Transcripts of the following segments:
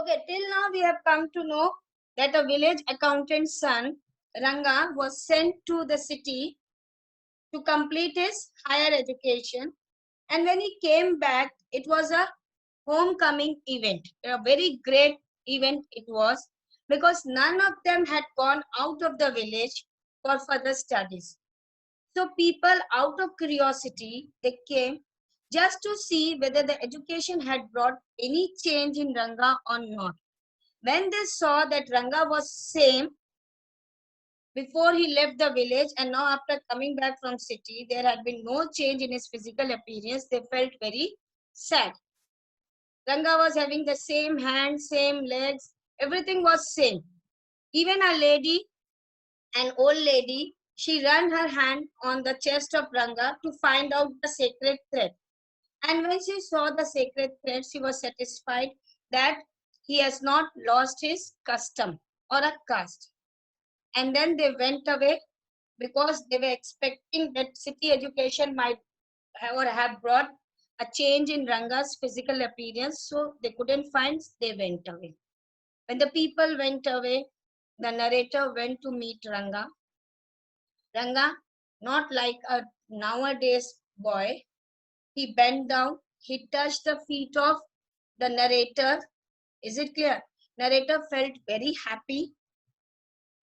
Okay, till now we have come to know that a village accountant's son, Ranga, was sent to the city to complete his higher education. And when he came back, it was a homecoming event, a very great event it was, because none of them had gone out of the village for further studies. So people, out of curiosity, they came just to see whether the education had brought any change in Ranga or not. When they saw that Ranga was same before he left the village, and now after coming back from city, there had been no change in his physical appearance, they felt very sad. Ranga was having the same hands, same legs, everything was same. Even a lady, an old lady, she ran her hand on the chest of Ranga to find out the sacred thread. And when she saw the sacred thread, she was satisfied that he has not lost his custom or a caste. And then they went away because they were expecting that city education might have or have brought a change in Ranga's physical appearance. So they couldn't find, they went away. When the people went away, the narrator went to meet Ranga. Ranga, not like a nowadays boy, he bent down, he touched the feet of the narrator. Is it clear? Narrator felt very happy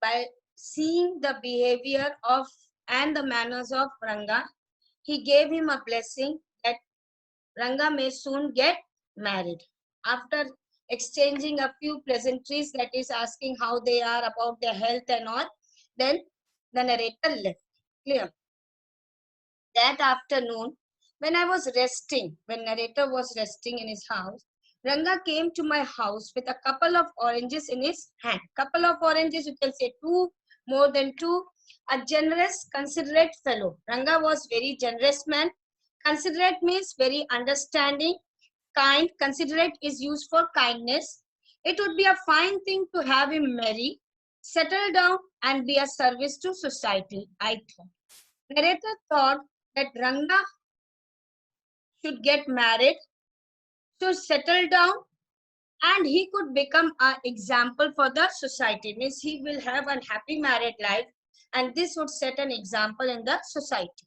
by seeing the behavior of and the manners of Ranga. He gave him a blessing that Ranga may soon get married. After exchanging a few pleasantries, that is asking how they are, about their health and all, then the narrator left. Clear? That afternoon, when I was resting, when narrator was resting in his house, Ranga came to my house with a couple of oranges in his hand. Couple of oranges, you can say two, more than two. A generous, considerate fellow. Ranga was very generous man. Considerate means very understanding, kind. Considerate is used for kindness. It would be a fine thing to have him marry, settle down, and be a service to society, I thought. Narrator thought that Ranga should get married, should settle down, and he could become an example for the society. Means he will have a happy married life, and this would set an example in the society.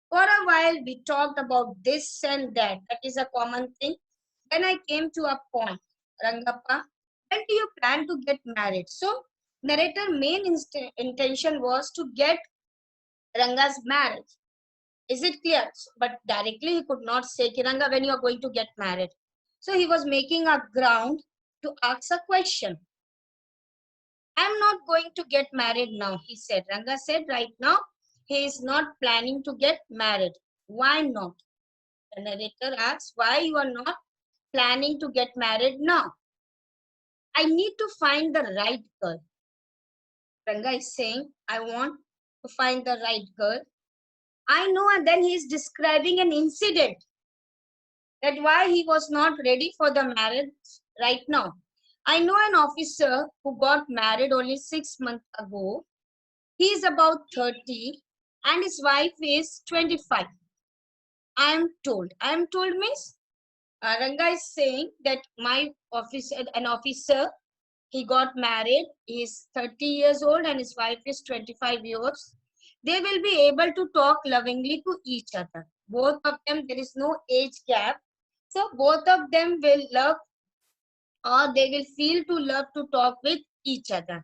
For a while, we talked about this and that. That is a common thing. Then I came to a point, Rangappa, when do you plan to get married? So, narrator main intention was to get Ranga's marriage. Is it clear? But directly he could not say, Kiranga, when you are going to get married. So he was making a ground to ask a question. I'm not going to get married now, he said. Ranga said right now he is not planning to get married. Why not? The narrator asks, why you are not planning to get married now? I need to find the right girl. Ranga is saying, I want to find the right girl. I know, and then he is describing an incident that why he was not ready for the marriage right now. I know an officer who got married only 6 months ago. He is about 30 and his wife is 25. I am told means Ranga is saying that an officer, he got married, he is 30 years old and his wife is 25 years. They will be able to talk lovingly to each other. Both of them, there is no age gap. So both of them will love, or they will feel to love to talk with each other.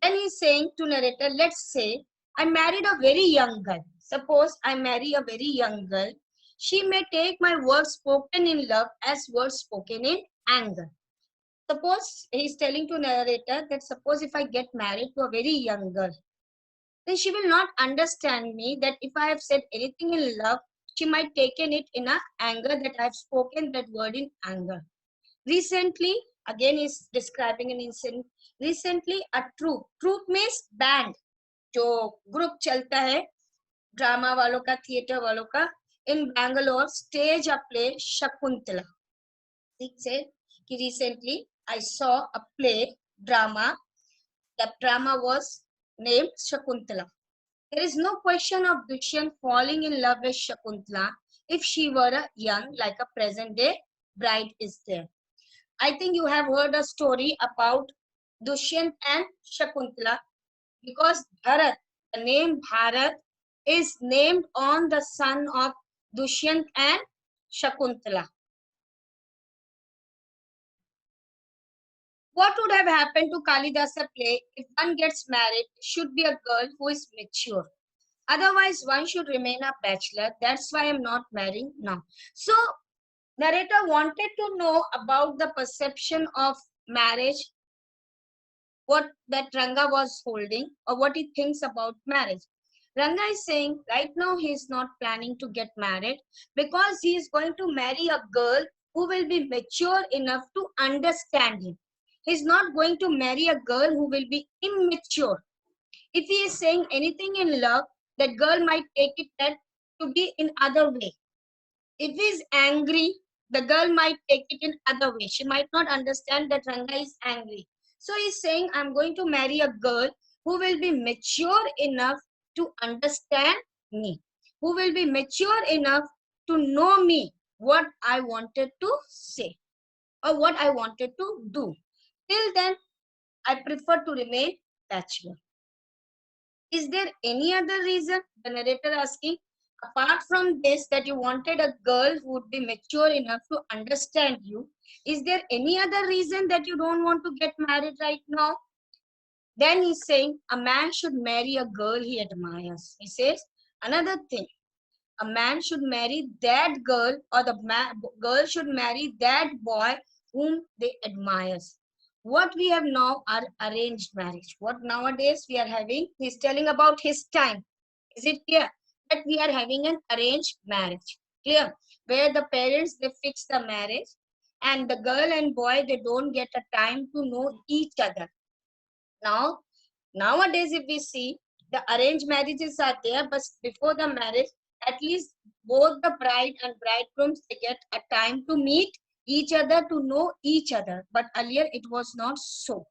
Then he's saying to narrator, let's say I married a very young girl. Suppose I marry a very young girl. She may take my words spoken in love as words spoken in anger. Suppose he's telling to narrator that suppose if I get married to a very young girl, then she will not understand me that if I have said anything in love, she might taken it in a anger that I have spoken that word in anger. Recently, again is describing an incident. Recently, a troupe means band, जो group चलता है drama वालों का, theatre वालों का, in Bangalore stage a play Shakuntala. He said कि recently I saw a play drama. The drama was named Shakuntala. There is no question of Dushyant falling in love with Shakuntala if she were a young, like a present day bride is there. I think you have heard a story about Dushyant and Shakuntala, because Bharat, the name Bharat is named on the son of Dushyant and Shakuntala. What would have happened to Kalidasa play if one gets married? It should be a girl who is mature. Otherwise, one should remain a bachelor. That's why I'm not marrying now. So, narrator wanted to know about the perception of marriage, what that Ranga was holding, or what he thinks about marriage. Ranga is saying right now he is not planning to get married because he is going to marry a girl who will be mature enough to understand him. He's not going to marry a girl who will be immature. If he is saying anything in love, that girl might take it that to be in other way. If he is angry, the girl might take it in other way. She might not understand that Ranga is angry. So he's saying, I'm going to marry a girl who will be mature enough to understand me, who will be mature enough to know me, what I wanted to say or what I wanted to do. Till then, I prefer to remain bachelor. Is there any other reason? The narrator asking, apart from this, that you wanted a girl who would be mature enough to understand you, is there any other reason that you don't want to get married right now? Then he's saying a man should marry a girl he admires. He says another thing, a man should marry that girl, or the girl should marry that boy whom they admires. What we have now are arranged marriage. What nowadays we are having, he's telling about his time. Is it clear that we are having an arranged marriage? Clear? Where the parents, they fix the marriage, and the girl and boy, they don't get a time to know each other. Now, nowadays, if we see, the arranged marriages are there, but before the marriage, at least both the bride and bridegrooms, they get a time to meet each other, to know each other. But earlier, it was not so.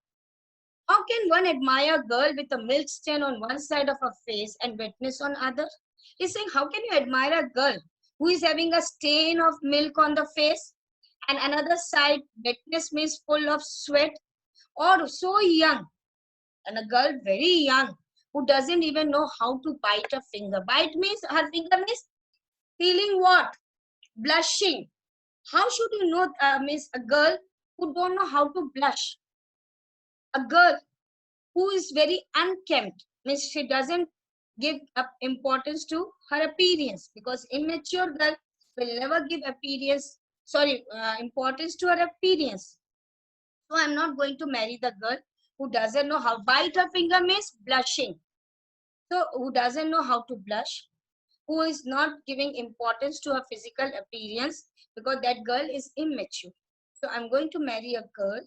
How can one admire a girl with a milk stain on one side of her face and wetness on other? He's saying, how can you admire a girl who is having a stain of milk on the face and another side wetness means full of sweat, or so young, and a girl very young who doesn't even know how to bite a finger. Bite means, her finger means feeling what? Blushing. How should you know, miss, a girl who don't know how to blush? A girl who is very unkempt means she doesn't give up importance to her appearance, because immature girl will never give importance to her appearance. So I'm not going to marry the girl who doesn't know how. Bite her finger means blushing. So who doesn't know how to blush, who is not giving importance to her physical appearance, because that girl is immature. So I'm going to marry a girl,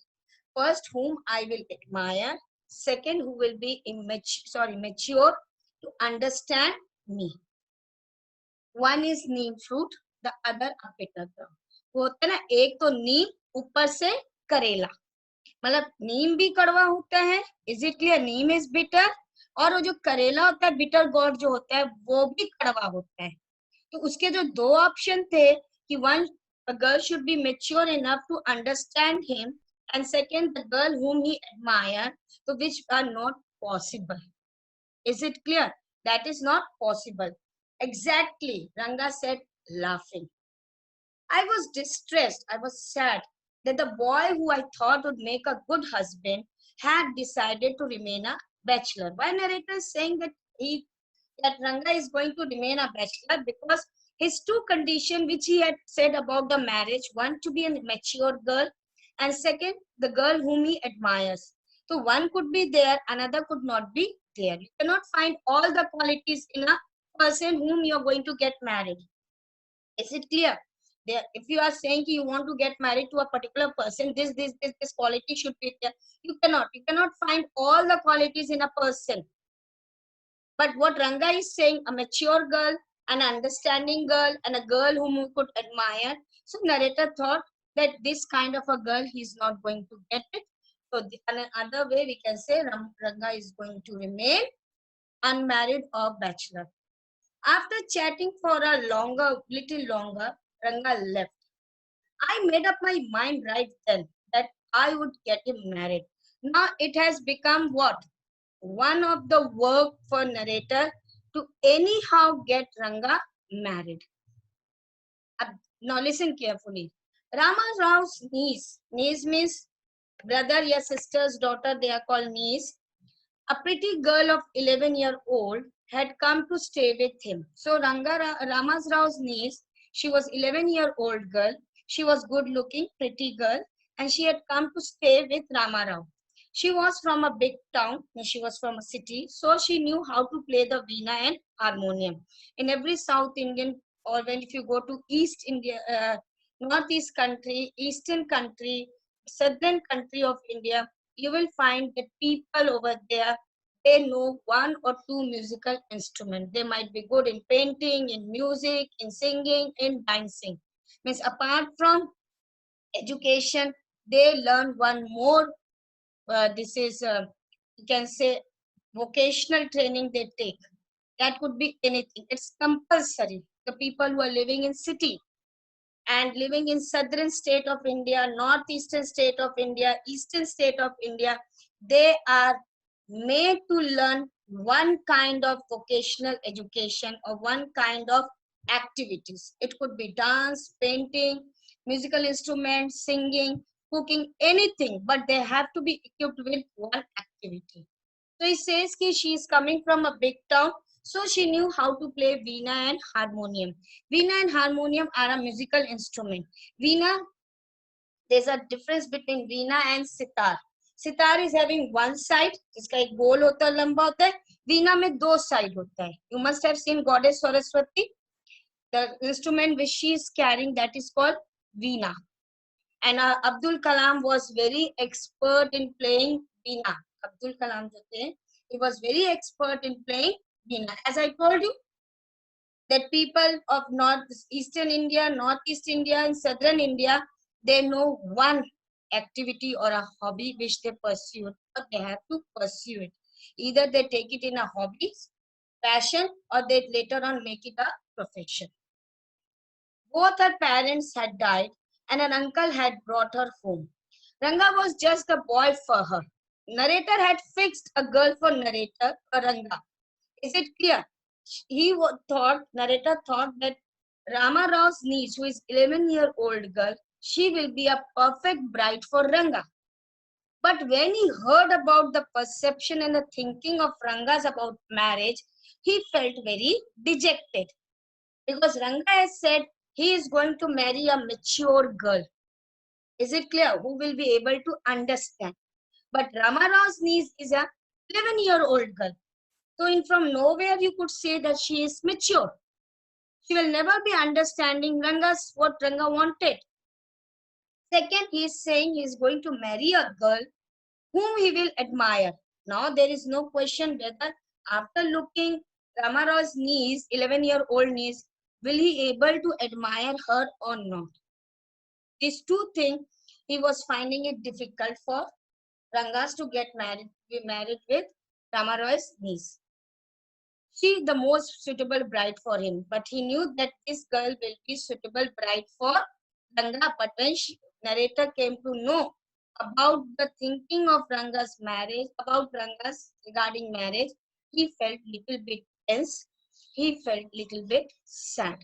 first whom I will admire, second who will be mature to understand me. One is neem fruit, the other a bitter gum. वो होता है ना, एक तो नीम, ऊपर से करेला, मतलब नीम भी कड़वा होता है. Is it clear? Neem is bitter, और वो जो करेला होता है, बिटर गॉड जो होता है, वो भी कड़वा होता है. तो उसके जो दो ऑप्शन थे कि one, a girl should be mature enough to understand him, and second, the girl whom he admired, so which are not possible. Is it clear? That is not possible. Exactly, Ranga said, laughing. I was distressed, I was sad that the boy who I thought would make a good husband had decided to remain a bachelor. Why narrator is saying that Ranga is going to remain a bachelor? Because his two conditions which he had said about the marriage, one, to be a mature girl, and second, the girl whom he admires. So one could be there, another could not be there. You cannot find all the qualities in a person whom you are going to get married. Is it clear? There, if you are saying you want to get married to a particular person, this quality should be there. You cannot find all the qualities in a person. But what Ranga is saying, a mature girl, an understanding girl, and a girl whom we could admire. So narrator thought that this kind of a girl he's not going to get it. So another way we can say Ranga is going to remain unmarried or bachelor. After chatting for a little longer, Ranga left. I made up my mind right then I would get him married. Now it has become what? One of the work for narrator to anyhow get Ranga married. Now listen carefully. Rama Rao's niece means brother, your sister's daughter, they are called niece. A pretty girl of 11-year-old had come to stay with him. So Ramas Rao's niece, she was 11-year-old girl. She was good looking, pretty girl, and she had come to stay with Rama Rao. She was from a big town, and she was from a city, so she knew how to play the veena and harmonium. In every South Indian, or when if you go to East India, Northeast country, Eastern country, Southern country of India, you will find that people over there, they know one or two musical instruments. They might be good in painting, in music, in singing, in dancing. Means apart from education, they learn one more. This is you can say vocational training they take. That could be anything. It's compulsory. The people who are living in city and living in southern state of India, northeastern state of India, eastern state of India, they are made to learn one kind of vocational education or one kind of activities. It could be dance, painting, musical instruments, singing, cooking, anything, but they have to be equipped with one activity. So he says that she is coming from a big town, so she knew how to play veena and harmonium. Veena and harmonium are a musical instrument. Veena, there's a difference between veena and sitar. Sitar is having one side, जिसका एक गोल होता है, लंबा होता है. वीणा में दो side होता है. You must have seen goddess Saraswati. The instrument which she is carrying, that is called veena. And Abdul Kalam was very expert in playing veena. Abdul Kalam, he was very expert in playing veena. As I told you, that people of northeastern India, northeast India, and southern India, they know one activity or a hobby which they pursue, or they have to pursue it. Either they take it in a hobby, passion, or they later on make it a profession. Both her parents had died, and an uncle had brought her home. Ranga was just a boy for her. Narrator had fixed a girl for narrator for Ranga. Is it clear? Narrator thought that Rama Rao's niece, who is 11-year-old girl, she will be a perfect bride for Ranga. But when he heard about the perception and the thinking of Ranga's about marriage, he felt very dejected. Because Ranga has said he is going to marry a mature girl. Is it clear? Who will be able to understand? But Rama Rao's niece is a 11-year-old girl. So from nowhere you could say that she is mature. She will never be understanding what Ranga wanted. Second, he is saying he is going to marry a girl whom he will admire. Now there is no question whether after looking Rama Rao's niece, 11-year-old niece, will he able to admire her or not. These two things he was finding it difficult for Rangas to be married with Rama Rao's niece. She the most suitable bride for him, but he knew that this girl will be suitable bride for Ranga. But when narrator came to know about the thinking of Ranga's marriage, about Ranga's regarding marriage, he felt little bit tense. He felt little bit sad.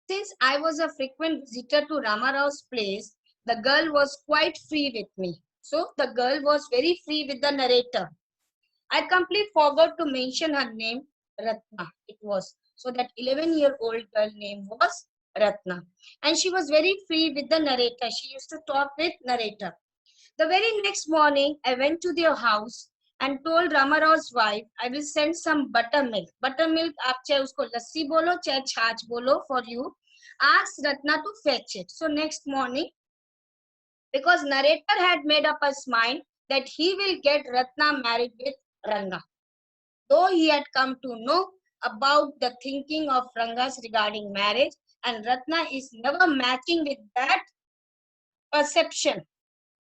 Since I was a frequent visitor to Rama Rao's place, the girl was quite free with me. So the girl was very free with the narrator. I completely forgot to mention her name, Ratna. It was. So that 11-year-old girl name was Ratna. And she was very free with the narrator. She used to talk with narrator. The very next morning, I went to their house and told Ramarao's wife, I will send some buttermilk. Buttermilk, आप चाहे उसको लस्सी बोलो, चाहे छाछ बोलो for you. Ask Ratna to fetch it. So next morning, because narrator had made up his mind that he will get Ratna married with Ranga. Though he had come to know about the thinking of Rangas regarding marriage, and Ratna is never matching with that perception.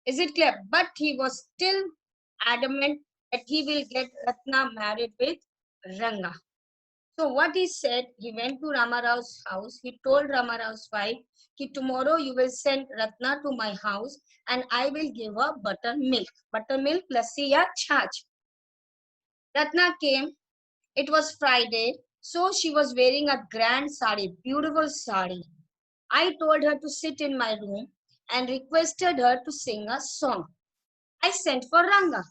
Is it clear? But he was still adamant that he will get Ratna married with Ranga. So what he said, he went to Ramarao's house. He told Ramarao's wife, "Ki tomorrow you will send Ratna to my house and I will give her buttermilk. Buttermilk, lassi ya chach." Ratna came. It was Friday, so she was wearing a grand sari, beautiful sari. I told her to sit in my room and requested her to sing a song. I sent for Ranga.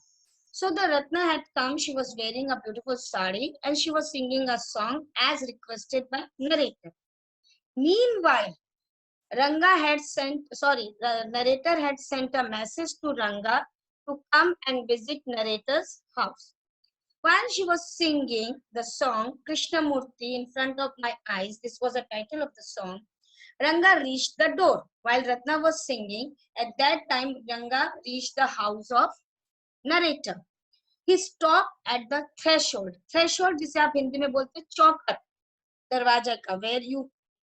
So the Ratna had come, she was wearing a beautiful sari and she was singing a song as requested by narrator. Meanwhile, the narrator had sent a message to Ranga to come and visit narrator's house. While she was singing the song Krishnamurti in front of my eyes, this was the title of the song, Ranga reached the door. While Ratna was singing, at that time Ranga reached the house of narrator. He stopped at the threshold. Threshold जिसे आप हिंदी में बोलते हैं चौखट, दरवाजा का, where you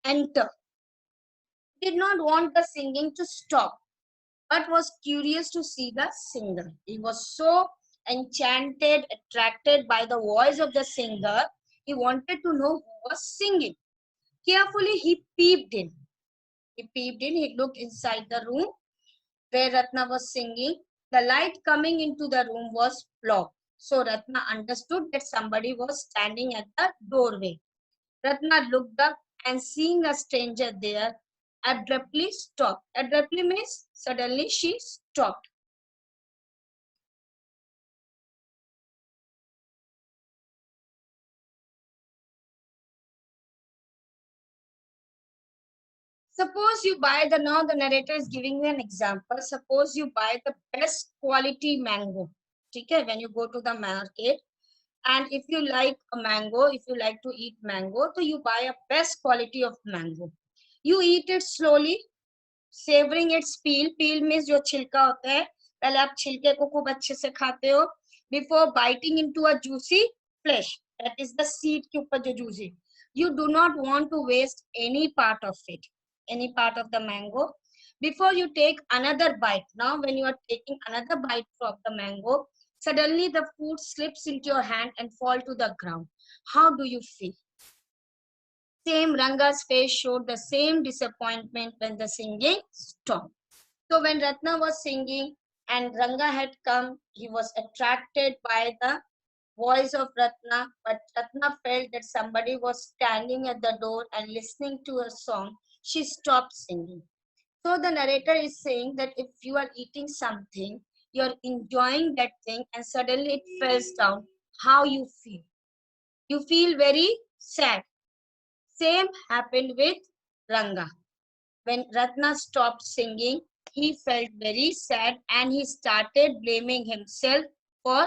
enter. He did not want the singing to stop, but was curious to see the singer. He was so enchanted, attracted by the voice of the singer. He wanted to know who was singing. Carefully, he peeped in. He looked inside the room where Ratna was singing. The light coming into the room was blocked. So Ratna understood that somebody was standing at the doorway. Ratna looked up and seeing a stranger there, abruptly stopped. Abruptly means suddenly she stopped. Suppose you buy now the narrator is giving me an example. Suppose you buy the best quality mango. Okay, when you go to the market, and if you like a mango, if you like to eat mango, so you buy a best quality of mango. You eat it slowly, savoring its peel. Peel means जो छिलका होता है, पहले आप छिलके को खूब अच्छे से खाते हो before biting into a juicy flesh. That is the seed के ऊपर जो juicy. You do not want to waste any part of it, any part of the mango. Before you take another bite, now when you are taking another bite from the mango, suddenly the food slips into your hand and fall to the ground. How do you feel? Same Ranga's face showed the same disappointment when the singing stopped. So when Ratna was singing and Ranga had come, he was attracted by the voice of Ratna, but Ratna felt that somebody was standing at the door and listening to her song. She stopped singing. So the narrator is saying that if you are eating something, you're enjoying that thing, and suddenly it falls down, how you feel? You feel very sad. Same happened with Ranga. When Ratna stopped singing, he felt very sad and he started blaming himself for